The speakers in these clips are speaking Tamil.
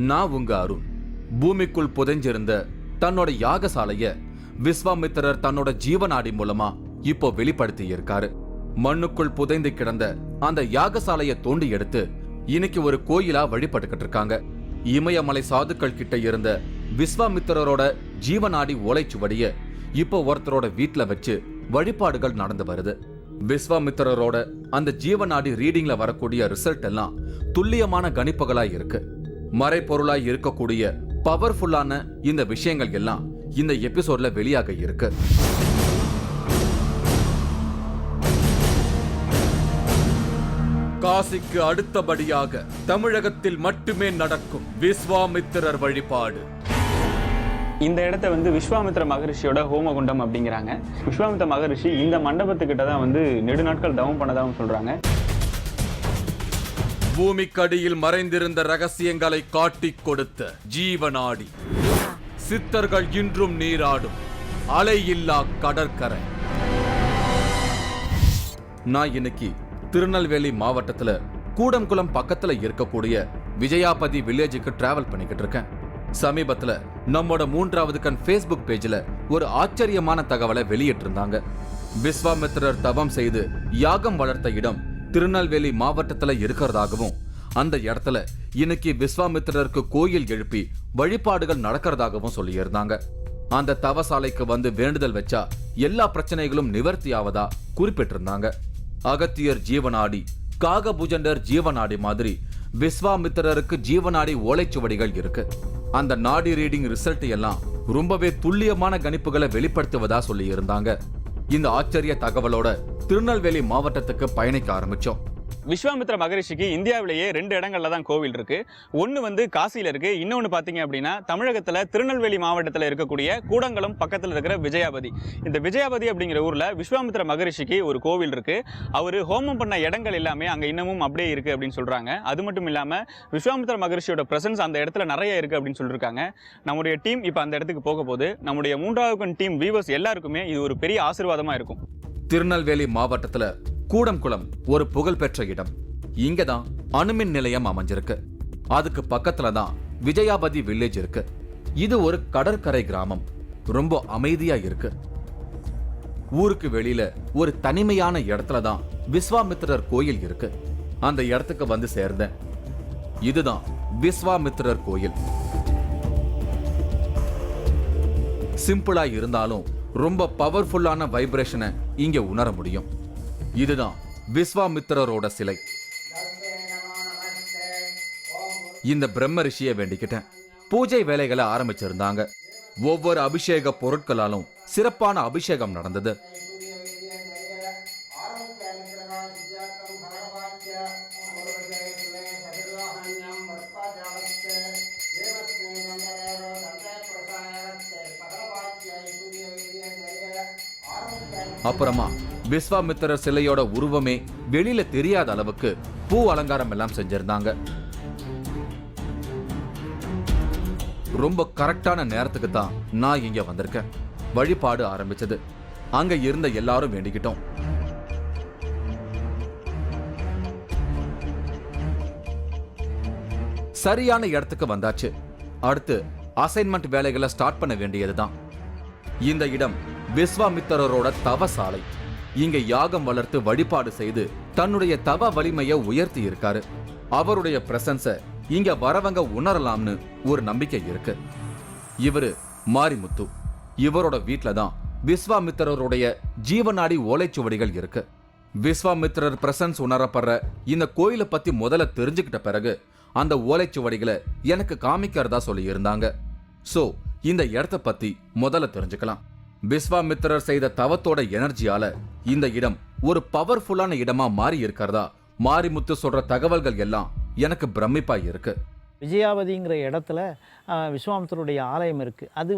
நான் உங்க அருண். பூமிக்குள் புதைஞ்சிருந்த தன்னோட யாகசாலைய விஸ்வாமித்திரர் தன்னோட ஜீவநாடி மூலமா இப்போ வெளிப்படுத்தி இருக்காரு. மண்ணுக்குள் புதைந்து கிடந்த அந்த யாகசாலைய தோண்டி எடுத்து இன்னைக்கு ஒரு கோயிலா வழிபட்டுக்கிட்டு இருக்காங்க. இமயமலை சாதுக்கள் கிட்ட இருந்த விஸ்வாமித்திரரோட ஜீவநாடி ஓலைச்சுவடிய இப்போ ஒருத்தரோட வீட்டுல வச்சு வழிபாடுகள் நடந்து வருது. விஸ்வாமித்திரரோட அந்த ஜீவநாடி ரீடிங்ல வரக்கூடிய ரிசல்ட் எல்லாம் துல்லியமான கணிப்புகளா இருக்கு. மறைப்பொருளாய் இருக்கக்கூடிய பவர்ஃபுல்லான இந்த விஷயங்கள் எல்லாம் இந்த எபிசோட்ல வெளியாக இருக்கு. காசிக்கு அடுத்தபடியாக தமிழகத்தில் மட்டுமே நடக்கும் விஸ்வாமித்திரர் வழிபாடு. இந்த இடத்த விஸ்வாமித்திர மகரிஷியோட ஹோமகுண்டம் அப்படிங்கிறாங்க. விஸ்வாமித்திர மகரிஷி இந்த மண்டபத்துக்கிட்ட தான் நெடுநாட்கள் தவம் பண்ணதாகவும் சொல்றாங்க. பூமிக்கடியில் மறைந்திருந்த ரகசியங்களை காட்டிக் கொடுத்த ஜீவநாடி. சித்தர்கள் இன்றும் நீராடும் அலையில்லா கடற்கரை. நான் இன்னைக்கு திருநெல்வேலி மாவட்டத்துல கூடங்குளம் பக்கத்துல இருக்கக்கூடிய விஜயாபதி வில்லேஜுக்கு டிராவல் பண்ணிக்கிட்டு இருக்கேன். சமீபத்துல நம்மோட 3வது கண் Facebook பேஜ்ல ஒரு ஆச்சரியமான தகவலை வெளியிட்டிருந்தாங்க. விஸ்வாமித்திரர் தவம் செய்து யாகம் வளர்த்த இடம் திருநெல்வேலி மாவட்டத்துல இருக்கிறதாகவும், அந்த இடத்துல இன்னைக்கு விஸ்வாமித்திரருக்கு கோயில் எழுப்பி வழிபாடுகள் நடக்கிறதாகவும் சொல்லியிருந்தாங்க. அந்த தவசாலைக்கு வேண்டுதல் வச்சா எல்லா பிரச்சனைகளும் நிவர்த்தி ஆவதா குறிப்பிட்டிருந்தாங்க. அகத்தியர் ஜீவநாடி, காகபுஜண்டர் ஜீவநாடி மாதிரி விஸ்வாமித்திரருக்கு ஜீவநாடி ஓலைச்சுவடிகள் இருக்கு. அந்த நாடி ரீடிங் ரிசல்ட் எல்லாம் ரொம்பவே துல்லியமான கணிப்புகளை வெளிப்படுத்துவதா சொல்லி இருந்தாங்க. இந்த ஆச்சரிய தகவலோட திருநெல்வேலி மாவட்டத்துக்கு பயணிக்க ஆரம்பிச்சோம். விஸ்வாமித்திர மகரிஷிக்கு இந்தியாவிலேயே 2 இடங்கள்ல தான் கோவில் இருக்கு. ஒன்று காசியில இருக்கு, இன்னொன்று பார்த்தீங்க அப்படின்னா தமிழகத்துல திருநெல்வேலி மாவட்டத்தில் இருக்கக்கூடிய கூடங்குளம் பக்கத்தில் இருக்கிற விஜயாபதி. இந்த விஜயாபதி அப்படிங்கிற ஊர்ல விஸ்வாமித்திர மகரிஷிக்கு ஒரு கோவில் இருக்கு. அவர் ஹோமம் பண்ண இடங்கள் எல்லாமே அங்க இன்னமும் அப்படியே இருக்கு அப்படின்னு சொல்றாங்க. அது மட்டும் இல்லாம விஸ்வாமித்திர மகரிஷியோட பிரசன்ஸ் அந்த இடத்துல நிறைய இருக்கு அப்படின்னு சொல்லியிருக்காங்க. நம்முடைய டீம் இப்போ அந்த இடத்துக்கு போக போது நம்முடைய 3வது டீம் வீவர்ஸ் எல்லாருக்குமே இது ஒரு பெரிய ஆசீர்வாதமா இருக்கும். திருநெல்வேலி மாவட்டத்துல கூடங்குளம் ஒரு புகழ்பெற்ற இடம். இங்கதான் அணுமின் நிலையம் அமைஞ்சிருக்கு. அதுக்கு பக்கத்துல தான் விஜயாபதி வில்லேஜ் இருக்கு. இது ஒரு கடற்கரை கிராமம். ரொம்ப அமைதியா இருக்கு. ஊருக்கு வெளியில ஒரு தனிமையான இடத்துல தான் விஸ்வாமித்திரர் கோயில் இருக்கு. அந்த இடத்துக்கு சேர்ந்தேன். இதுதான் விஸ்வாமித்திரர் கோயில். சிம்பிளா இருந்தாலும் ரொம்ப பவர்ஃபுல்லான வைப்ரேஷனை இங்க உணர முடியும். இதுதான் விஸ்வாமித்திரரோட சிலை. இந்த பிரம்ம ரிஷியை வேண்டிக்கிட்டேன். பூஜை வேலைகளை ஆரம்பிச்சிருந்தாங்க. ஒவ்வொரு அபிஷேக பொருட்களாலும் சிறப்பான அபிஷேகம் நடந்தது. அப்புறமா விஸ்வாமித்திரர் சிலையோட உருவமே வெளியில தெரியாத அளவுக்கு பூ அலங்காரம் எல்லாம் செஞ்சிருந்தாங்க. ரொம்ப கரெக்டான நேரத்துக்கு தான் நான் இங்க வந்திருக்கேன். வழிபாடு ஆரம்பிச்சது. அங்க இருந்த எல்லாரும் வேண்டிக்கிட்டோம். சரியான இடத்துக்கு வந்தாச்சு. அடுத்து அசைன்மெண்ட் வேலைகளை ஸ்டார்ட் பண்ண வேண்டியதுதான். இந்த இடம் விஸ்வாமித்திரரோட தவசாலை. இங்க யாகம் வளர்த்து வழிபாடு செய்து தன்னுடைய தவ வலிமையை உயர்த்தி இருக்காரு. அவருடைய பிரசன்ஸ இங்க வரவங்க உணரலாம்னு ஒரு நம்பிக்கை இருக்கு. இவரு மாரிமுத்து. இவரோட வீட்டுல தான் விஸ்வாமித்திரருடைய ஜீவநாடி ஓலைச்சுவடிகள் இருக்கு. விஸ்வாமித்திரர் பிரசன்ஸ் உணரப்படுற இந்த கோயிலை பத்தி முதல்ல தெரிஞ்சுக்கிட்ட பிறகு அந்த ஓலைச்சுவடிகளை எனக்கு காமிக்கிறதா சொல்லி இருந்தாங்க. சோ இந்த இடத்த பத்தி முதல்ல தெரிஞ்சுக்கலாம். விஸ்வாமித்திரர் செய்த தவத்தோட எனர்ஜியால இந்த இடம் ஒரு பவர்ஃபுல்லான இடமா மாறி இருக்கிறதா மாரிமுத்து சொல்ற தகவல்கள் எல்லாம் எனக்கு பிரமிப்பா இருக்கு. விஜயாவதிங்கிற இடத்துல விஸ்வாமித்திரருடைய ஆலயம் இருக்குது. அது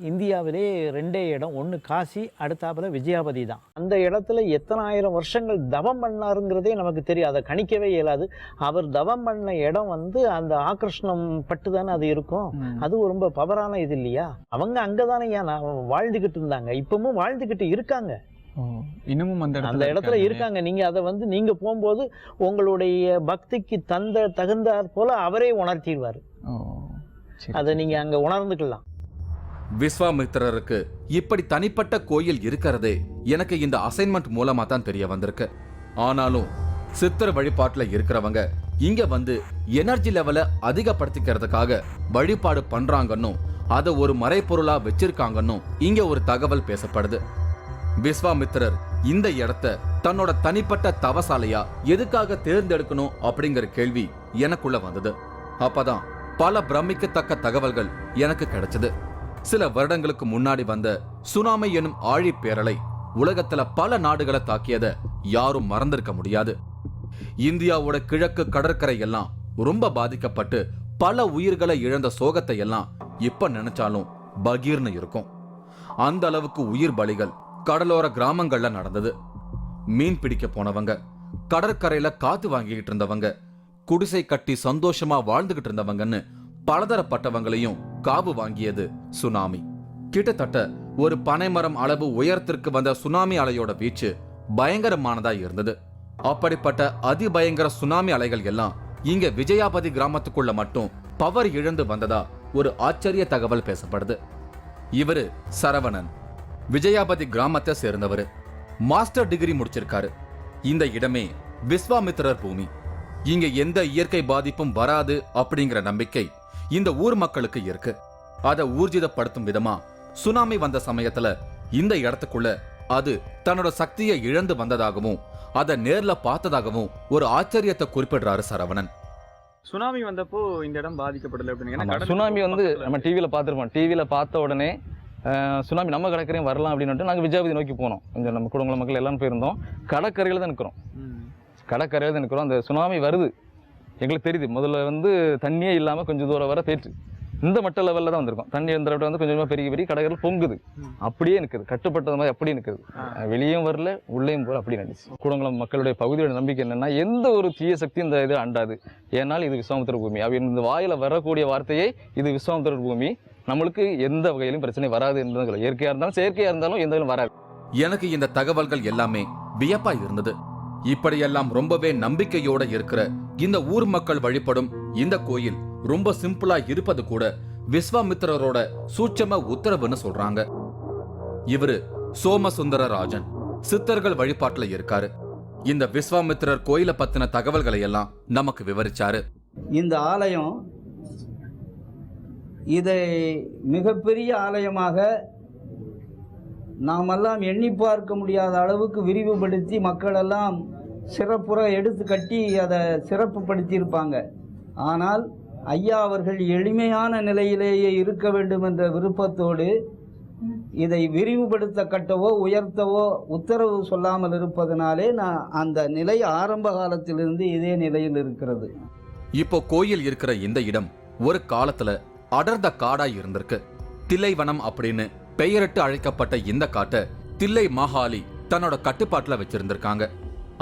இந்தியாவிலே 2 இடம். ஒன்று காசி, அடுத்தாப்புல விஜயாபதி தான். அந்த இடத்துல எத்தனை ஆயிரம் வருஷங்கள் தவம் பண்ணாருங்கிறதே நமக்கு தெரியும். அதை கணிக்கவே இயலாது. அவர் தவம் பண்ண இடம் அந்த ஆக்ரஷ்ணம் பட்டு தானே அது இருக்கும். அது ரொம்ப பவரான இது இல்லையா? அவங்க அங்கே தானே வாழ்ந்துக்கிட்டு இருந்தாங்க, இப்பவும் வாழ்ந்துக்கிட்டு இருக்காங்க. இன்னமும் அந்த இடத்துல இருக்காங்க. நீங்க அதை நீங்க போகும்போது உங்களுடைய பக்திக்கு தகுந்தாற் போல அவரே உணர்த்திடுவாரு. அதை நீங்கள் அங்கே உணர்ந்துக்கலாம். விஸ்வாமித்திரருக்கு இப்படி தனிப்பட்ட கோயில் இருக்கிறதே எனக்கு இந்த அசைன்மெண்ட் மூலமா தான் தெரிய வந்திருக்கு. ஆனாலும் சித்தர் வழிபாட்டுல இருக்கிறவங்க இங்க வந்து எனர்ஜி லெவலை அதிகப்படுத்திக்கிறதுக்காக வழிபாடு பண்றாங்கன்னு அதை ஒரு மறைப்பொருளா வச்சிருக்காங்கன்னு இங்க ஒரு தகவல் பேசப்படுது. விஸ்வாமித்திரர் இந்த இடத்த தன்னோட தனிப்பட்ட தவசாலையா எதுக்காக தேர்ந்தெடுக்கணும் அப்படிங்கிற கேள்வி எனக்குள்ள வந்தது. அப்பதான் பல பிரமிக்கத்தக்க தகவல்கள் எனக்கு கிடைச்சது. சில வருடங்களுக்கு முன்னாடி வந்த சுனாமி எனும் ஆழி பேரலை உலகத்துல பல நாடுகளை தாக்கியதை யாரும் மறந்திருக்க முடியாது. இந்தியாவோட கிழக்கு கடற்கரை எல்லாம் ரொம்ப பாதிக்கப்பட்டு பல உயிர்களை இழந்த சோகத்தை எல்லாம் இப்ப நினைச்சாலும் பகீர்னு இருக்கும். அந்த அளவுக்கு உயிர் பலிகள் கடலோர கிராமங்கள்ல நடந்தது. மீன் பிடிக்க போனவங்க, கடற்கரையில காத்து வாங்கிக்கிட்டு இருந்தவங்க, குடிசை கட்டி சந்தோஷமா வாழ்ந்துகிட்டு இருந்தவங்கன்னு பலதரப்பட்டவங்களையும் காவு வாங்கியது சுனாமி. கிட்டத்தட்ட ஒரு பனைமரம் அளவு உயரத்திற்கு வந்த சுனாமி அலையோட வீச்சு பயங்கரமானதா இருந்தது. அப்படிப்பட்ட அதிபயங்கர சுனாமி அலைகள் எல்லாம் இங்க விஜயாபதி கிராமத்துக்குள்ள மட்டும் பவர் இழந்து வந்ததா ஒரு ஆச்சரிய தகவல் பேசப்படுது. இவரு சரவணன், விஜயாபதி கிராமத்தை சேர்ந்தவர். மாஸ்டர் டிகிரி முடிச்சிருக்காரு. இந்த இடமே விஸ்வாமித்திரர் பூமி. இங்க எந்த இயற்கை பாதிப்பும் வராது அப்படிங்கிற நம்பிக்கை இந்த ஊர் மக்களுக்கு இருக்கு. அதை ஊர்ஜிதப்படுத்தும் விதமா சுனாமி வந்த சமயத்துல இந்த இடத்துக்குள்ள அது தன்னோட சக்தியை இழந்து வந்ததாகவும் அதை நேர்ல பார்த்ததாகவும் ஒரு ஆச்சரியத்தை குறிப்பிடுறாரு சரவணன். சுனாமி வந்தப்போ இந்த இடம் பாதிக்கப்படல அப்படின்னு. சுனாமி வந்து நம்ம டிவியில பார்த்துருப்போம். டிவியில பார்த்த உடனே சுனாமி நம்ம கடற்கரையும் வரலாம் அப்படின்னு நாங்கள் விஜயாபதி நோக்கி போனோம். கொஞ்சம் நம்ம குடும்பங்கள் மக்கள் எல்லாம் போயிருந்தோம். கடற்கரையில் தான் நிற்கிறோம். கடற்கரையில் தான் நிற்கிறோம். அந்த சுனாமி வருது எங்களுக்கு தெரியுது. முதல்ல வந்து தண்ணியே இல்லாமல் கொஞ்சம் தூரம் வர போயிட்டு இந்த மட்ட லெவலில் தான் வந்திருக்கும். தண்ணி வந்து கொஞ்சம் கொஞ்சமாக பெருகி பெருகி கடற்கரை பொங்குது. அப்படியே நிற்குது, கட்டுப்பட்டது மாதிரி அப்படியே நிற்குது. வெளியும் வரல உள்ளேயும் போல அப்படி நினைச்சு. கூடங்குளம் மக்களுடைய பகுதியோட நம்பிக்கை என்னன்னா, எந்த ஒரு தீய சக்தி இந்த இது அண்டாது. ஏன்னால் இது விஸ்வாமித்திர பூமி. இந்த வாயில வரக்கூடிய வார்த்தையே இது விஸ்வாமித்திர பூமி, நம்மளுக்கு எந்த வகையிலும் பிரச்சனை வராது என்பது. இயற்கையா இருந்தாலும் செயற்கையா இருந்தாலும் எந்த வகையிலும் வராது. எனக்கு இந்த தகவல்கள் எல்லாமே வியப்பா இருந்தது. இப்படியெல்லாம் ரொம்பவே நம்பிக்கையோட இருக்கிற இந்த ஊர் மக்கள் வழிபடும் இந்த கோயில் ரொம்ப சிம்பிளா இருப்பது கூட விஸ்வாமித்திரரோட சூட்சம உத்தரவுன்னு சொல்றாங்க. இவரு சோமசுந்தர ராஜன், சித்தர்கள் வழிபாட்டுல இருக்காரு. இந்த விஸ்வாமித்திரர் கோயிலை பத்தின தகவல்களை எல்லாம் நமக்கு விவரிச்சாரு. இந்த ஆலயம் இதை மிகப்பெரிய ஆலயமாக நாமெல்லாம் எண்ணி பார்க்க முடியாத அளவுக்கு விரிவுபடுத்தி மக்களெல்லாம் சிறப்புற எடுத்து கட்டி அதை சிறப்புப்படுத்தியிருப்பாங்க. ஆனால் ஐயா அவர்கள் எளிமையான நிலையிலேயே இருக்க வேண்டும் என்ற விருப்பத்தோடு இதை விரிவுபடுத்த கட்டவோ உயர்த்தவோ உத்தரவு சொல்லாமல் இருப்பதனாலே நான் அந்த நிலை ஆரம்ப காலத்திலிருந்து இதே நிலையில் இருக்கிறது. இப்போ கோயில் இருக்கிற இந்த இடம் ஒரு காலத்துல அடர்ந்த காடா இருந்திருக்கு. தில்லைவனம் அப்படின்னு பெயரிட்டு அழைக்கப்பட்ட இந்த காட்டை தில்லை மாகாளி தன்னோட கட்டுப்பாட்டுல வச்சிருந்திருக்காங்க.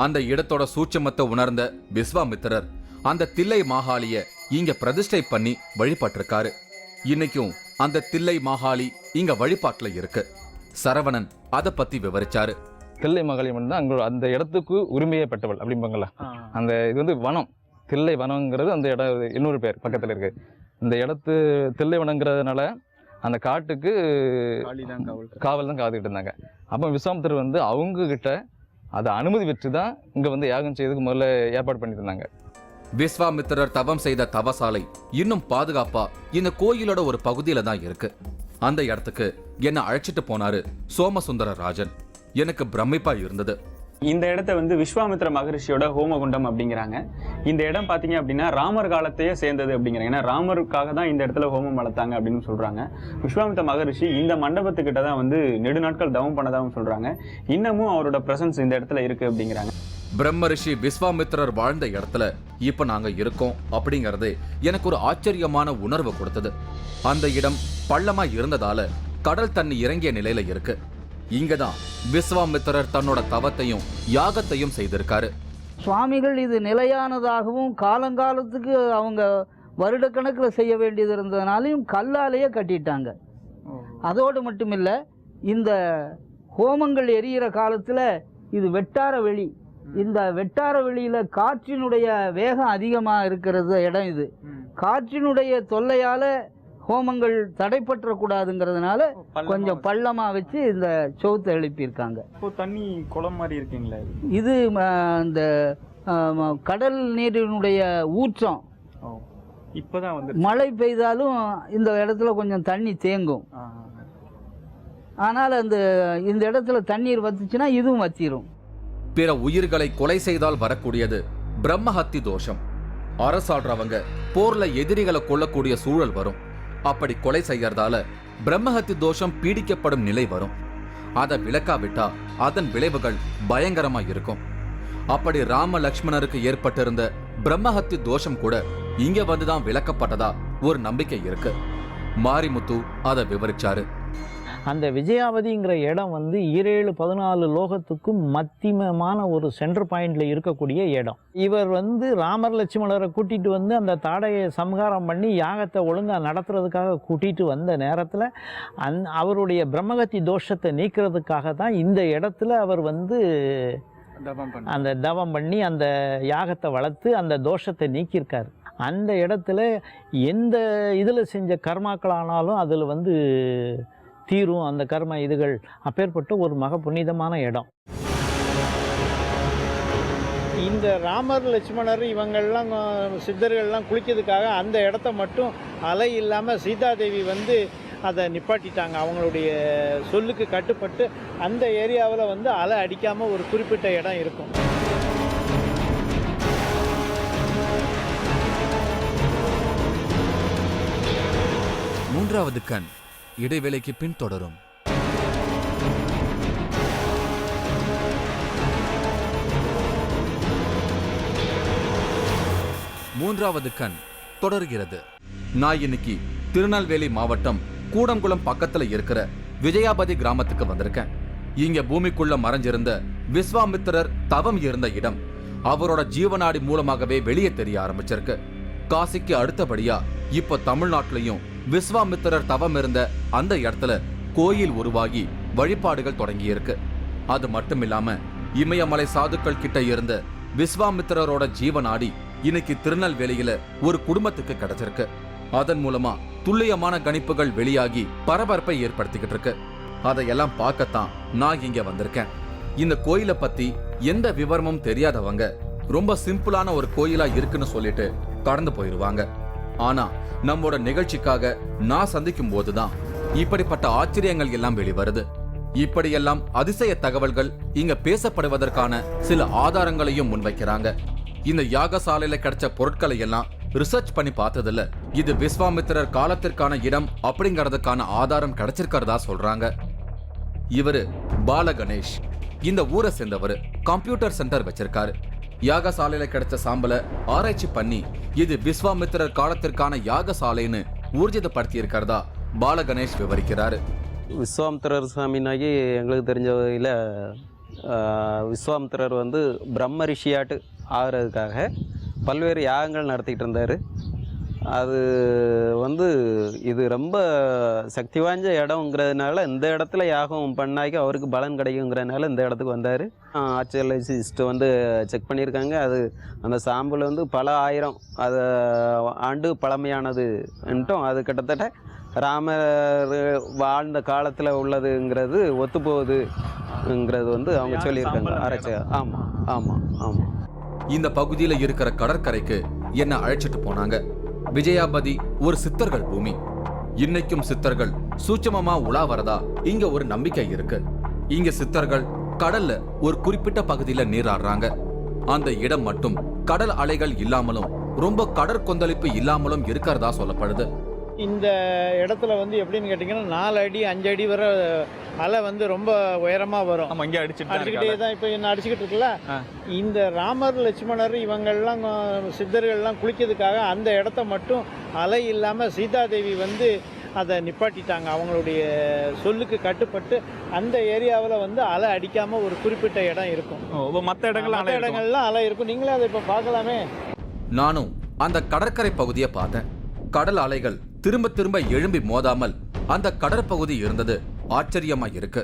அந்த இடத்தோட சூட்சமத்தை உணர்ந்த விஸ்வாமித்திரர் அந்த தில்லை மாகாளிய இங்க பிரதிஷ்டை பண்ணி வழிபட்டிருக்காரு. இன்னைக்கும் அந்த தில்லை மாகாளி இங்க வழிபாட்டுல இருக்கு. சரவணன் அதை பத்தி விவரிச்சாரு. தில்லை மகளிர் வந்து அங்க அந்த இடத்துக்கு உரிமையை பெற்றவள் அப்படிம்பாங்கல்ல. அந்த இது வந்து வனம், தில்லை வனங்கிறது அந்த இடம் இன்னொரு பேர் பக்கத்துல இருக்கு. இந்த இடத்து தில்லை வனங்கிறதுனால அந்த காட்டுக்கு காவல் தான் காத்துக்கிட்டு இருந்தாங்க. அப்போ விஸ்வாமித்திரர் வந்து அவங்க கிட்ட அதை அனுமதி பெற்று தான் இங்க வந்து யாகம் செய்யறதுக்கு முதல்ல ஏற்பாடு பண்ணிட்டு இருந்தாங்க. விஸ்வாமித்திரர் தவம் செய்த தவசாலை இன்னும் பாதுகாப்பா இந்த கோயிலோட ஒரு பகுதியில தான் இருக்கு. அந்த இடத்துக்கு என்ன அழைச்சிட்டு போனாரு சோமசுந்தர ராஜன். எனக்கு பிரமிப்பா இருந்தது. இந்த இடத்த வந்து விஸ்வாமித்திர மகரிஷியோட ஹோமகுண்டம் அப்படிங்கிறாங்க. இந்த இடம் பார்த்தீங்க அப்படின்னா ராமர் காலத்தையே சேர்ந்தது அப்படிங்கிறாங்க. ஏன்னா ராமருக்காக தான் இந்த இடத்துல ஹோமம் வளர்த்தாங்க அப்படின்னு சொல்றாங்க. விஸ்வாமித்திர மகரிஷி இந்த மண்டபத்துக்கிட்ட தான் வந்து நெடுநாட்கள் தவம் பண்ணதாகவும் சொல்றாங்க. இன்னமும் அவரோட பிரசன்ஸ் இந்த இடத்துல இருக்கு அப்படிங்கிறாங்க. பிரம்மரிஷி விஸ்வாமித்திரர் வாழ்ந்த இடத்துல இப்ப நாங்க இருக்கோம் அப்படிங்கறது எனக்கு ஒரு ஆச்சரியமான உணர்வு கொடுத்தது. அந்த இடம் பள்ளமா இருந்ததால கடல் தண்ணி இறங்கிய நிலையில இருக்கு. இங்கதான் விஸ்வாமித்திரர் தன்னோட தவத்தையும் யாகத்தையும் செய்திருக்காரு. சுவாமிகள் இது நிலையானதாகவும் காலங்காலத்துக்கு அவங்க வருடக்கணக்கில் செய்ய வேண்டியது இருந்ததுனாலையும் கல்லாலேயே கட்டிட்டாங்க. அதோடு மட்டுமில்ல, இந்த ஹோமங்கள் எரியிற காலத்தில் இது வெட்டார வெளி. இந்த வெட்டார வெளியில் காற்றினுடைய வேகம் அதிகமாக இருக்கிறது இடம். இது காற்றினுடைய தொல்லையால் ஹோமங்கள் தடைப்பற்றக்கூடாதுங்கிறதுனால கொஞ்சம் பள்ளமாக வச்சு இந்த சோத்தை எழுப்பியிருக்காங்க. இப்போ தண்ணி குளம் மாதிரி இருக்குங்களா? இது இந்த கடல் நீரினுடைய ஊற்றம். இப்போதான் வந்து மழை பெய்தாலும் இந்த இடத்துல கொஞ்சம் தண்ணி தேங்கும். ஆனால் இந்த இடத்துல தண்ணீர் வத்துச்சுன்னா இதுவும் வத்திரும். பிற உயிர்களை கொலை செய்தால் வரக்கூடியது பிரம்மஹத்தி தோஷம். அரசாடுறவங்க போர்ல எதிரிகளை கொல்லக்கூடிய சூழல் வரும். அப்படி கொலை செய்யறதால பிரம்மஹத்தி தோஷம் பீடிக்கப்படும் நிலை வரும். அதை விளக்காவிட்டா அதன் விளைவுகள் பயங்கரமா இருக்கும். அப்படி ராம லக்ஷ்மணருக்கு ஏற்பட்டிருந்த பிரம்மஹத்தி தோஷம் கூட இங்க வந்துதான் விளக்கப்பட்டதா ஒரு நம்பிக்கை இருக்கு. மாரிமுத்து அதை விவரிச்சாரு. அந்த விஜயாவதிங்கிற இடம் வந்து 17-14 லோகத்துக்கும் மத்தியமான ஒரு சென்டர் பாயிண்டில் இருக்கக்கூடிய இடம். இவர் வந்து ராமர் லட்சுமணரை கூட்டிகிட்டு வந்து அந்த தாடையை சம்ஹாரம் பண்ணி யாகத்தை ஒழுங்காக நடத்துறதுக்காக கூட்டிகிட்டு வந்த நேரத்தில் அவருடைய பிரம்மகத்தி தோஷத்தை நீக்கிறதுக்காக தான் இந்த இடத்துல அவர் வந்து அந்த தவம் பண்ணி அந்த யாகத்தை வளர்த்து அந்த தோஷத்தை நீக்கியிருக்கார். அந்த இடத்துல எந்த இதில் செஞ்ச கர்மாக்களானாலும் அதில் வந்து தீரும் அந்த கர்ம இதுகள். அப்பேற்பட்ட ஒரு மக புனிதமான இடம். இந்த ராமர் லட்சுமணர் இவங்கள்லாம் சித்தர்கள்லாம் குளிக்கிறதுக்காக அந்த இடத்த மட்டும் அலை இல்லாமல் சீதாதேவி வந்து அதை நிப்பாட்டிட்டாங்க. அவங்களுடைய சொல்லுக்கு கட்டுப்பட்டு அந்த ஏரியாவில் வந்து அலை அடிக்காமல் ஒரு குறிப்பிட்ட இடம் இருக்கும். மூன்றாவது கண் இடைவேளைக்கு பின் தொடரும். மூன்றாவது கண் தொடர்கிறது. நான் இன்னைக்கு திருநெல்வேலி மாவட்டம் கூடங்குளம் பக்கத்துல இருக்கிற விஜயாபதி கிராமத்துக்கு வந்திருக்கேன். இங்க பூமிக்குள்ள மறைஞ்சிருந்த விஸ்வாமித்திரர் தவம் இருந்த இடம் அவரோட ஜீவநாடி மூலமாகவே வெளியே தெரிய ஆரம்பிச்சிருக்கு. காசிக்கு அடுத்தபடியா இப்ப தமிழ்நாட்டிலையும் விஸ்வாமித்திரர் தவம் இருந்த அந்த இடத்துல கோயில் உருவாகி வழிபாடுகள் தொடங்கி இருக்கு. அது மட்டும் இல்லாம இமயமலை சாதுக்கள் கிட்ட இருந்த விஸ்வாமித்திரரோட ஜீவநாடி இன்னைக்கு திருநெல்வேலியில ஒரு குடும்பத்துக்கு கிடைச்சிருக்கு. அதன் மூலமா துல்லியமான கணிப்புகள் வெளியாகி பரபரப்பை ஏற்படுத்திக்கிட்டு இருக்கு. அதையெல்லாம் பார்க்கத்தான் நான் இங்க வந்திருக்கேன். இந்த கோயிலை பத்தி எந்த விவரமும் தெரியாதவங்க ரொம்ப சிம்பிளான ஒரு கோயிலா இருக்குன்னு சொல்லிட்டு கடந்து போயிருவாங்க. ஆனா நம்மோட நிகழ்ச்சிக்காக நான் சந்திக்கும் போதுதான் இப்படிப்பட்ட ஆச்சரியங்கள் எல்லாம் வெளிவருது. இப்படியெல்லாம் அதிசய தகவல்கள் இங்க பேசப்படுவதற்கான சில ஆதாரங்களையும் முன்வைக்கிறாங்க. இந்த யாகசாலையில கிடைச்ச பொருட்களை எல்லாம் ரிசர்ச் பண்ணி பார்த்ததுல இது விஸ்வாமித்திரர் காலத்திற்கான இடம் அப்படிங்கறதுக்கான ஆதாரம் கிடைச்சிருக்கிறதா சொல்றாங்க. இவரு பாலகணேஷ். இந்த ஊரை சேர்ந்தவர். கம்ப்யூட்டர் சென்டர் வச்சிருக்காரு. யாகசாலையில கிடைச்ச சாம்பலை ஆராய்ச்சி பண்ணி இது விஸ்வாமித்திரர் காலத்திற்கான யாகசாலைன்னு ஊர்ஜிதப்படுத்தி இருக்கிறதா பாலகணேஷ் விவரிக்கிறாரு. விஸ்வாமித்திரர் சாமினாகி எங்களுக்கு தெரிஞ்ச வகையில் விஸ்வாமித்திரர் வந்து பிரம்ம ரிஷியாட்டு ஆகிறதுக்காக பல்வேறு யாகங்கள் நடத்திக்கிட்டு இருந்தார். அது வந்து இது ரொம்ப சக்தி வாய்ந்த இடங்கிறதுனால இந்த இடத்துல யாகம் பண்ணாக்கி அவருக்கு பலன் கிடைக்குங்கிறதுனால இந்த இடத்துக்கு வந்தார். ஆர்ச்சியாலஜிஸ்ட்டு வந்து செக் பண்ணியிருக்காங்க. அது அந்த சாம்பிள் வந்து பல ஆயிரம் அது ஆண்டு பழமையானதுன்ட்டும் அது கிட்டத்தட்ட ராமர் வாழ்ந்த காலத்தில் உள்ளதுங்கிறது ஒத்துப்போகுதுங்கிறது வந்து அவங்க சொல்லியிருக்காங்க ஆராய்ச்சி. ஆமாம் ஆமாம் ஆமாம். இந்த பகுதியில் இருக்கிற கடற்கரைக்கு என்ன அழைச்சிட்டு போனாங்க. விஜயாபதி ஒரு சித்தர்கள் பூமி. இன்னைக்கும் சித்தர்கள் சூட்சமமா உலா வரதா இங்க ஒரு நம்பிக்கை இருக்கு. இங்க சித்தர்கள் கடல்ல ஒரு குறிப்பிட்ட பகுதியில நீராடுறாங்க. அந்த இடம் மட்டும் கடல் அலைகள் இல்லாமலும் ரொம்ப கடற்கொந்தளிப்பு இல்லாமலும் இருக்கிறதா சொல்லப்படுது. இந்த இடத்துல வந்து எப்படின்னு கேட்டிங்கன்னா 4 அடி 5 அடி வரை அலை வந்து ரொம்ப உயரமாக வரும். நம்ம இங்கே அடிச்சுக்கிட்டே தான் இப்போ என்ன அடிச்சுக்கிட்டு இருக்குல்ல. இந்த ராமர் லட்சுமணர் இவங்கள்லாம் சித்தர்கள்லாம் குளிக்கிறதுக்காக அந்த இடத்த மட்டும் அலை இல்லாமல் சீதாதேவி வந்து அதை நிப்பாட்டிட்டாங்க. அவங்களுடைய சொல்லுக்கு கட்டுப்பட்டு அந்த ஏரியாவில் வந்து அலை அடிக்காமல் ஒரு குறிப்பிட்ட இடம் இருக்கும். மற்ற இடங்கள்லாம் அலை இருக்கும். நீங்களே அதை இப்போ பார்க்கலாமே. நானும் அந்த கடற்கரை பகுதியை பார்த்தேன். கடல் அலைகள் திரும்ப திரும்ப எழும்பி மோதாமல் அந்த கடற்பகுதி இருந்தது ஆச்சரியமா இருக்கு.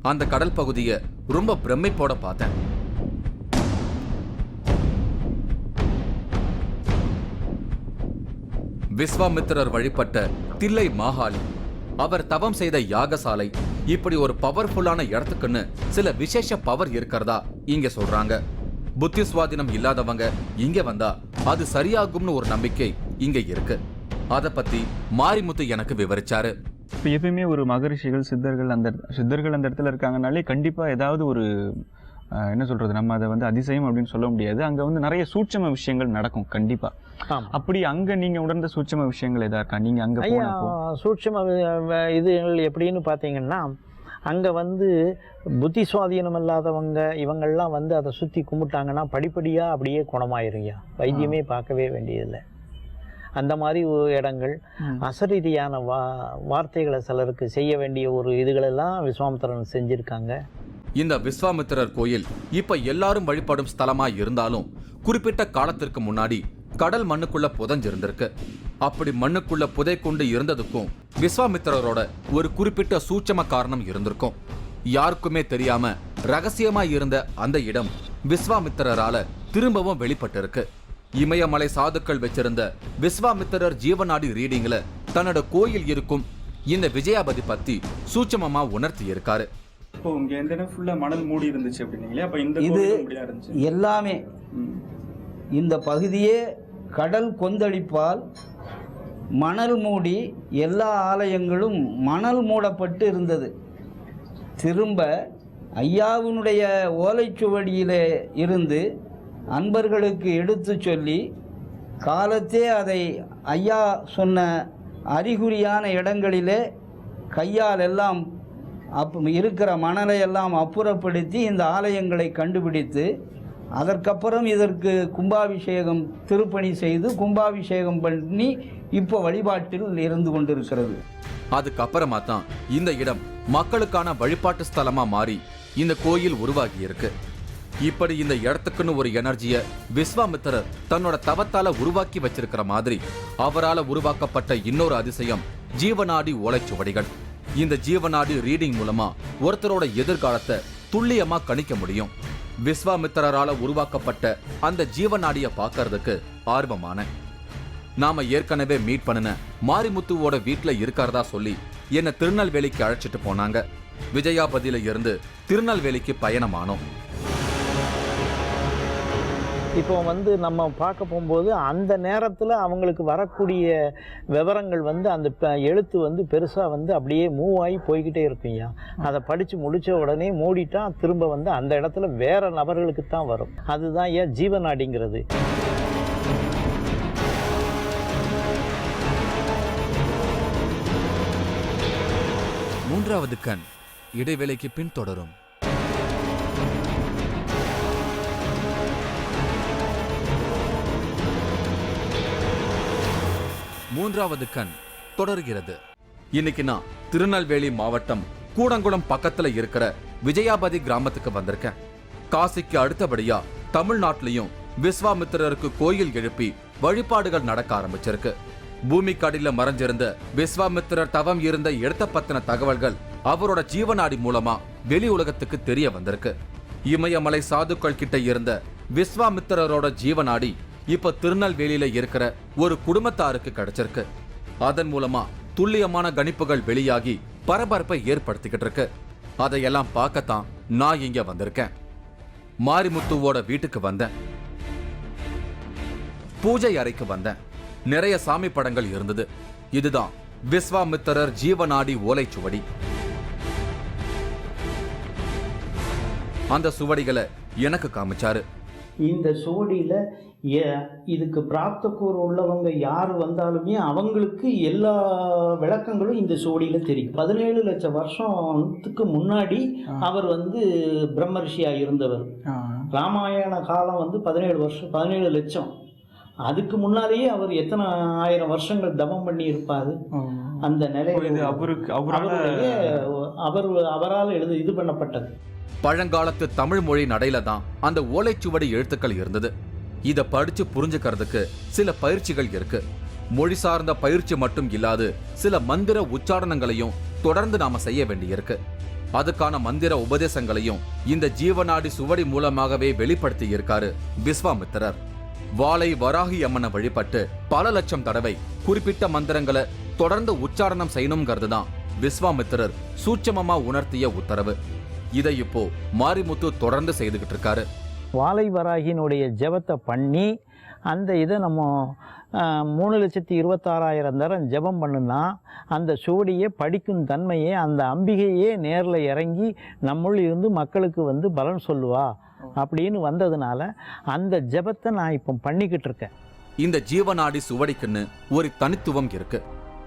அந்த கடல் பகுதியை ரொம்ப பிரமிப்போட பார்த்தேன். விஸ்வாமித்திரர் வழிபட்ட தில்லை மாகாளி, அவர் தவம் செய்த யாகசாலை, இப்படி ஒரு பவர்ஃபுல்லான இடத்துக்குன்னு சில விசேஷ பவர் இருக்கிறதா இங்க சொல்றாங்க. புத்தி சுவாதீனம் இல்லாதவங்க இங்க வந்தா அது சரியாகும்னு ஒரு நம்பிக்கை இங்க இருக்கு. அத பத்தி மாரிமுத்து எனக்கு விவரிச்சாரு. இப்போ எப்பயுமே ஒரு மகரிஷிகள் சித்தர்கள் அந்த இடத்துல இருக்காங்கனாலே கண்டிப்பாக ஏதாவது ஒரு என்ன சொல்கிறது, நம்ம அதை வந்து அதிசயம் அப்படின்னு சொல்ல முடியாது. அங்கே வந்து நிறைய சூட்சம விஷயங்கள் நடக்கும் கண்டிப்பாக. அப்படி அங்கே நீங்கள் உணர்ந்த சூட்சம விஷயங்கள் எதா இருக்கா நீங்கள் அங்கே போனப்போ? சூட்சம இதுகள் எப்படின்னு பார்த்தீங்கன்னா, அங்கே வந்து புத்தி சுவாதீனம் இல்லாதவங்க இவங்கள்லாம் வந்து அதை சுற்றி கும்பிட்டாங்கன்னா படிப்படியாக அப்படியே குணமாயிருங்கய்யா, வைத்தியமே பார்க்கவே வேண்டியதில்லை. அந்த மாதிரி இடங்கள் அசரீதியான வார்த்தைகளை சிலருக்கு செய்ய வேண்டிய ஒரு இதுகளெல்லாம் விஸ்வாமித்திரன் செஞ்சுருக்காங்க. இந்த விஸ்வாமித்திரர் கோயில் இப்ப எல்லாரும் வழிபடும் ஸ்தலமா இருந்தாலும் குறிப்பிட்ட காலத்திற்கு முன்னாடி கடல் மண்ணுக்குள்ள புதைஞ்சிருந்திருக்கு. அப்படி மண்ணுக்குள்ள புதை கொண்டு இருந்ததுக்கும் விஸ்வாமித்திரரோட ஒரு குறிப்பிட்ட சூட்சம காரணம் இருந்திருக்கும். யாருக்குமே தெரியாம ரகசியமா இருந்த அந்த இடம் விஸ்வாமித்திரரால திரும்பவும் வெளிப்பட்டிருக்கு. இமயமலை சாதுக்கள் வச்சிருந்த விஸ்வாமித்திரர் ஜீவநாடி ரீடிங்ல தன்னோட கோயில் இருக்கும் இந்த விஜயாபதி பத்தி சூட்சமமா உணர்த்தி இருக்காரு. இப்போ இங்க இந்த இடம் ஃபுல்லா மணல் மூடி இருந்துச்சு அப்படிங்களே, அப்ப இந்த இது இருந்துச்சு எல்லாமே இந்த பகுதியே கடல் கொந்தளிப்பால் மணல் மூடி எல்லா ஆலயங்களும் மணல் மூடப்பட்டு இருந்தது. திரும்ப ஐயாவினுடைய ஓலைச்சுவடியிலே இருந்து அன்பர்களுக்கு எடுத்து சொல்லி காலத்தே அதை ஐயா சொன்ன அறிகுறியான இடங்களிலே கையால் எல்லாம் இருக்கிற மணலை எல்லாம் அப்புறப்படுத்தி இந்த ஆலயங்களை கண்டுபிடித்து அதற்கப்புறம் இதற்கு கும்பாபிஷேகம் திருப்பணி செய்து கும்பாபிஷேகம் பண்ணி இப்போ வழிபாட்டில் இருந்து கொண்டிருக்கிறது. அதுக்கப்புறமா தான் இந்த இடம் மக்களுக்கான வழிபாட்டு ஸ்தலமா மாறி இந்த கோயில் உருவாகி இருக்கு. இப்படி இந்த இடத்துக்குன்னு ஒரு எனர்ஜிய விஸ்வாமித்திரர் தன்னோட தவத்தால உருவாக்கி வச்சிருக்கிற மாதிரி அவரால் உருவாக்கப்பட்ட இன்னொரு அதிசயம் ஜீவநாடி ஓலைச்சுவடிகள். இந்த ஜீவநாடி ரீடிங் மூலமா ஒருத்தரோட எதிர்காலத்தை துல்லியமா கணிக்க முடியும். விஸ்வாமித்திரரால உருவாக்கப்பட்ட அந்த ஜீவநாடிய பார்க்கறதுக்கு ஆர்வமான நாம ஏற்கனவே மீட் பண்ணின மாரிமுத்துவோட வீட்டுல இருக்கிறதா சொல்லி என்ன திருநெல்வேலிக்கு அழைச்சிட்டு போனாங்க. விஜயாபதியில இருந்து திருநெல்வேலிக்கு பயணமானோம். இப்போ வந்து நம்ம பார்க்க போகும்போது அந்த நேரத்தில் அவங்களுக்கு வரக்கூடிய விவரங்கள் வந்து அந்த எழுத்து வந்து பெருசாக வந்து அப்படியே மூவ் ஆகி போய்கிட்டே இருக்குங்கய்யா. அதை படித்து முடித்த உடனே மூடிட்டா திரும்ப வந்து அந்த இடத்துல வேற நபர்களுக்கு தான் வரும். அதுதான் ஏன் ஜீவநாடிங்கிறது. மூன்றாவது கண் இடைவேளைக்கு பின் தொடரும். மூன்றாவது கண் தொடர்கிறது. இன்னைக்கு நான் திருநெல்வேலி மாவட்டம் கூடங்குளம் பக்கத்துல இருக்கிற விஜயாபதி கிராமத்துக்கு வந்திருக்கேன். காசிக்கு அடுத்தபடியா தமிழ்நாட்டிலையும் விஸ்வாமித்திரருக்கு கோயில் எழுப்பி வழிபாடுகள் நடக்க ஆரம்பிச்சிருக்கு. பூமிக்கடியில மறைஞ்சிருந்த விஸ்வாமித்திரர் தவம் இருந்த இடத்த பத்தின தகவல்கள் அவரோட ஜீவநாடி மூலமா வெளி உலகத்துக்கு தெரிய வந்திருக்கு. இமயமலை சாதுக்கள் கிட்ட இருந்த விஸ்வாமித்திரரோட ஜீவநாடி இப்ப திருநெல்வேலியில இருக்கிற ஒரு குடும்பத்தாருக்கு கிடைச்சிருக்கு. அதன் மூலமா துல்லியமான கணிப்புகள் வெளியாகி பரபரப்பை ஏற்படுத்திக்கிட்டு இருக்கு. அதையெல்லாம் பார்க்கத்தான் நான் இங்க வந்திருக்கேன். மாரிமுத்துவோட வீட்டுக்கு வந்தேன். பூஜை அறைக்கு வந்தேன். நிறைய சாமி படங்கள் இருந்தது. இதுதான் விஸ்வாமித்திரர் ஜீவநாடி ஓலைச்சுவடி. அந்த சுவடிகளை எனக்கு காமிச்சாரு. இந்த சுவடியில் இதுக்கு பிராப்தக்கூறு உள்ளவங்க யார் வந்தாலுமே அவங்களுக்கு எல்லா விளக்கங்களும் இந்த சுவடியில் தெரியும். 17 லட்சம் வருஷத்துக்கு முன்னாடி அவர் வந்து பிரம்மரிஷியாக இருந்தவர். ராமாயண காலம் வந்து 17 லட்சம். அதுக்கு முன்னாலேயே அவர் எத்தனை ஆயிரம் வருஷங்கள் தவம் பண்ணி இருப்பாரு. அந்த நிலையில் அவரால் இது பண்ணப்பட்டது. பழங்காலத்து தமிழ் மொழி நடையில தான் அந்த ஓலைச்சுவடி எழுத்துக்கள் இருந்தது. இத படிச்சு புரிஞ்சுக்கிறதுக்கு சில பயிற்சிகள் இருக்கு. மொழி சார்ந்த பயிற்சி மட்டும் இல்லாது சில மந்திர உச்சாரணங்களையும் தொடர்ந்து நாம செய்ய வேண்டியிருக்கு. அதுக்கான மந்திர உபதேசங்களையும் இந்த ஜீவநாடி சுவடி மூலமாகவே வெளிப்படுத்தி இருக்காரு விஸ்வாமித்திரர். வாளை வராகி அம்மனை வழிபட்டு பல லட்சம் தடவை குறிப்பிட்ட மந்திரங்களை தொடர்ந்து உச்சாரணம் செய்யணுங்கிறது தான் விஸ்வாமித்திரர் சூட்சமமா உணர்த்திய உத்தரவு. இதை இப்போ மாரிமுத்து தொடர்ந்து செய்துகிட்டு இருக்காரு. வாலை வராகியினுடைய ஜெபத்தை பண்ணி அந்த இதை நம்ம 3,26,000 தரம் ஜெபம் பண்ணுனா அந்த சுவடியை படிக்கும் தன்மையை அந்த அம்பிகையே நேரில் இறங்கி நம்முள் இருந்து மக்களுக்கு வந்து பலன் சொல்லுவா அப்படின்னு வந்ததுனால அந்த ஜெபத்தை நான் இப்போ பண்ணிக்கிட்டு இருக்கேன். இந்த ஜீவநாடி சுவடிக்குன்னு ஒரு தனித்துவம் இருக்கு.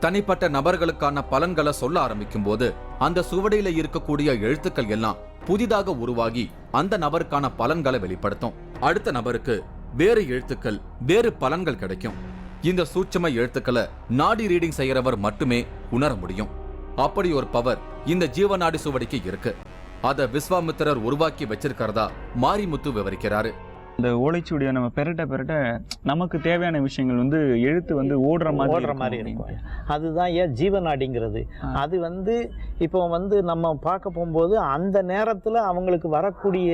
தனிப்பட்ட நபர்களுக்கான பலன்களை சொல்ல ஆரம்பிக்கும் போது அந்த சுவடியில இருக்கக்கூடிய எழுத்துக்கள் எல்லாம் புதிதாக உருவாகி அந்த நபருக்கான பலன்களை வெளிப்படுத்தும். அடுத்த நபருக்கு வேறு எழுத்துக்கள் வேறு பலன்கள் கிடைக்கும். இந்த சூட்சும எழுத்துக்களை நாடி ரீடிங் செய்யறவர் மட்டுமே உணர முடியும். அப்படி ஒரு பவர் இந்த ஜீவநாடி சுவடிக்கு இருக்கு. அதை விஸ்வாமித்திரர் உருவாக்கி வச்சிருக்கிறதா மாரிமுத்து விவரிக்கிறாரு. இந்த ஓலைச்சுவடியை நம்ம பெரட்ட நமக்கு தேவையான விஷயங்கள் வந்து எழுத்து வந்து ஓடுற மாதிரி இருக்கும். அதுதான் ஏன் ஜீவநாடிங்கிறது. அது வந்து இப்போ வந்து நம்ம பார்க்க போகும்போது அந்த நேரத்தில் அவங்களுக்கு வரக்கூடிய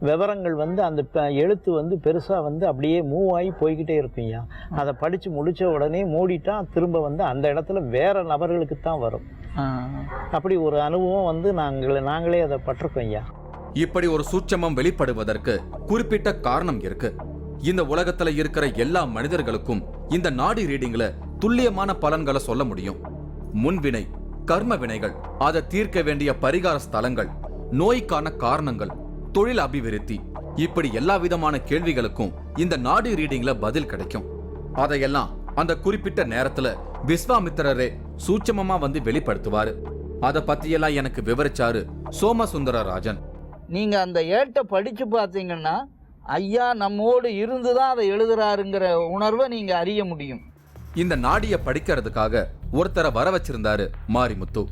விவரங்கள் வந்து அந்த எழுத்து வந்து பெருசாக வந்து அப்படியே மூவ் ஆகி போய்கிட்டே இருக்கும். ஐயா அதை படித்து முடித்த உடனே மூடிட்டா திரும்ப வந்து அந்த இடத்துல வேற நபர்களுக்கு தான் வரும். அப்படி ஒரு அனுபவம் வந்து நாங்களே அதை பட்டிருக்கோம். ஐயா இப்படி ஒரு சூட்சமம் வெளிப்படுவதற்கு குறிப்பிட்ட காரணம் இருக்கு. இந்த உலகத்துல இருக்கிற எல்லா மனிதர்களுக்கும் இந்த நாடி ரீடிங்ல துல்லியமான பலன்களை சொல்ல முடியும். முன்வினை, கர்ம வினைகள், அதை தீர்க்க வேண்டிய பரிகார ஸ்தலங்கள், நோய்க்கான காரணங்கள், தொழில் அபிவிருத்தி, இப்படி எல்லா விதமான கேள்விகளுக்கும் இந்த நாடி ரீடிங்ல பதில் கிடைக்கும். அதையெல்லாம் அந்த குறிப்பிட்ட நேரத்துல விஸ்வாமித்திரரே சூட்சமமா வந்து வெளிப்படுத்துவாரு. அதை பத்தியெல்லாம் எனக்கு விவரிச்சாரு சோமசுந்தரராஜன். நீங்கள் அந்த ஏட்டை படித்து பார்த்தீங்கன்னா ஐயா நம்மோடு இருந்து தான் அதை எழுதுறாருங்கிற உணர்வை நீங்கள் அறிய முடியும். இந்த நாடியை படிக்கிறதுக்காக ஒருத்தரை வர வச்சிருந்தாரு மாரிமுத்து.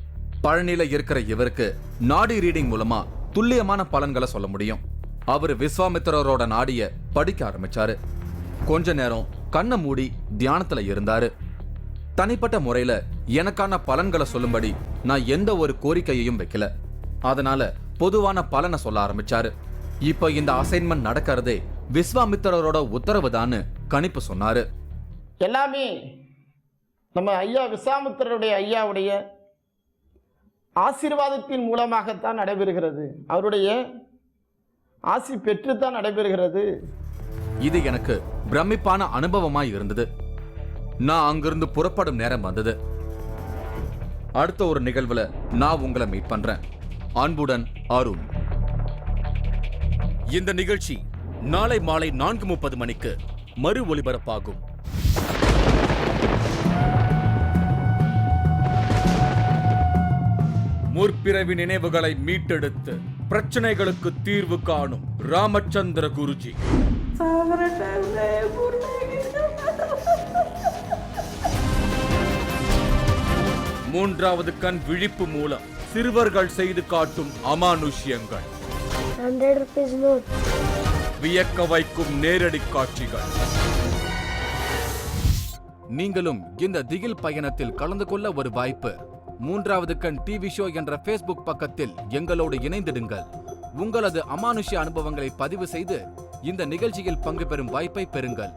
பழனியில இருக்கிற இவருக்கு நாடி ரீடிங் மூலமா துல்லியமான பலன்களை சொல்ல முடியும். அவரு விஸ்வாமித்திரரோட நாடிய படிக்க ஆரம்பிச்சாரு. கொஞ்ச நேரம் கண்ணை மூடி தியானத்துல இருந்தாரு. தனிப்பட்ட முறையில எனக்கான பலன்களை சொல்லும்படி நான் எந்த ஒரு கோரிக்கையையும் வைக்கல. அதனால பொதுவான பலனை சொல்ல ஆரம்பிச்சாரு. இப்ப இந்த அசைன்மெண்ட் நடக்கிறதே விஸ்வாமித்திரரோட உத்தரவுதான்னு கணிப்பு சொன்னாரு. எல்லாமே நம்ம விஸ்வாமித்திரருடைய ஐயாவுடைய ஆசீர்வாதத்தின் மூலமாகத்தான் நடைபெறுகிறது. அவருடைய ஆசி பெற்றுத்தான் நடைபெறுகிறது. இது எனக்கு பிரமிப்பான அனுபவமாய் இருந்தது. நான் அங்கிருந்து புறப்படும் நேரம் வந்தது. அடுத்த ஒரு நிகழ்வுல நான் உங்களை மீட் பண்றேன். அன்புடன் அருண். இந்த நிகழ்ச்சி நாளை மாலை 4:30 மணிக்கு மறு ஒலிபரப்பாகும். முற்பிறவி நினைவுகளை மீட்டெடுத்து பிரச்சனைகளுக்கு தீர்வு காணும் ராமச்சந்திர குருஜி. மூன்றாவது கண் விழிப்பு மூலம் சிறுவர்கள் செய்து காட்டும் அமானுஷ்யங்கள், 100 rupees note, வியக்க வைக்கும் நேரடி காட்சிகள். நீங்களும் இந்த திகில் பயணத்தில் கலந்து கொள்ள ஒரு வாய்ப்பு. மூன்றாவது கண் டிவி ஷோ என்ற ஃபேஸ்புக் பக்கத்தில் எங்களோடு இணைந்திடுங்கள். உங்களது அமானுஷ்ய அனுபவங்களை பதிவு செய்து இந்த நிகழ்ச்சியில் பங்கு பெறும் வாய்ப்பை பெறுங்கள்.